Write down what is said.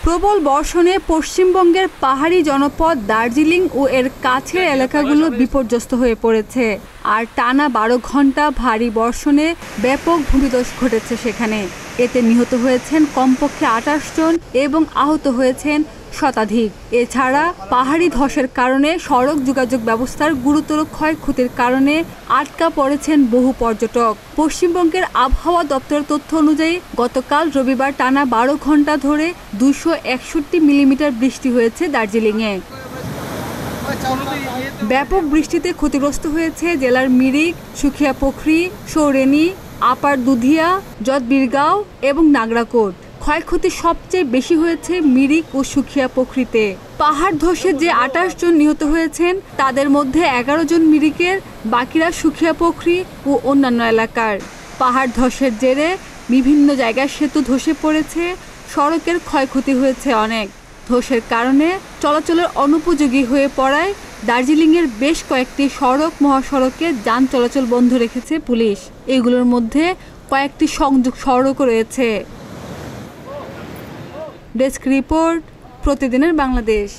প্রবল বর্ষণে পশ্চিমবঙ্গের পাহাড়ি জনপদ দার্জিলিং ও এর কাছের এলাকাগুলো বিপর্যস্ত হয়ে পড়েছে। আর টানা 12 ঘন্টা ভারী বর্ষণে ব্যাপক ভূমিধস ঘটেছে সেখানে। এতে নিহত হয়েছেন কমপক্ষে 28 জন এবং আহত হয়েছেন শতাধিক। এছাড়া পাহাড়ি ধসের কারণে সড়ক যোগাযোগ ব্যবস্থার গুরুতর ক্ষয়ক্ষতির কারণে আটকা পড়েছেন বহু পর্যটক। পশ্চিমবঙ্গের আবহাওয়া দপ্তরের তথ্য অনুযায়ী গতকাল রবিবার টানা 12 ঘন্টা ধরে 261 মিলিমিটার বৃষ্টি হয়েছে দার্জিলিংয়ে। ব্যাপক বৃষ্টিতে ক্ষতিগ্রস্ত হয়েছে জেলার মিরিক, সুখিয়াপোখরি, সৌরেনী, আপার দুধিয়া, জতবীরগাঁও এবং নাগরাকোট। ক্ষয়ক্ষতি সবচেয়ে বেশি হয়েছে মিরিক ও সুখিয়াপোখরিতে। পাহাড় ধসে যে 28 জন নিহত হয়েছেন তাদের মধ্যে 11 জন মিরিকের, বাকিরা সুখিয়াপোখরি ও অন্যান্য এলাকার। পাহাড় ধসের জেরে বিভিন্ন জায়গায় সেতু ধসে পড়েছে, সড়কের ক্ষয়ক্ষতি হয়েছে অনেক। ধসের কারণে চলাচলের অনুপযোগী হয়ে পড়ায় দার্জিলিংয়ের বেশ কয়েকটি সড়ক মহাসড়কে যান চলাচল বন্ধ রেখেছে পুলিশ। এগুলোর মধ্যে কয়েকটি সংযোগ সড়কও রয়েছে। ডেস্ক রিপোর্ট, প্রতিদিনের বাংলাদেশ।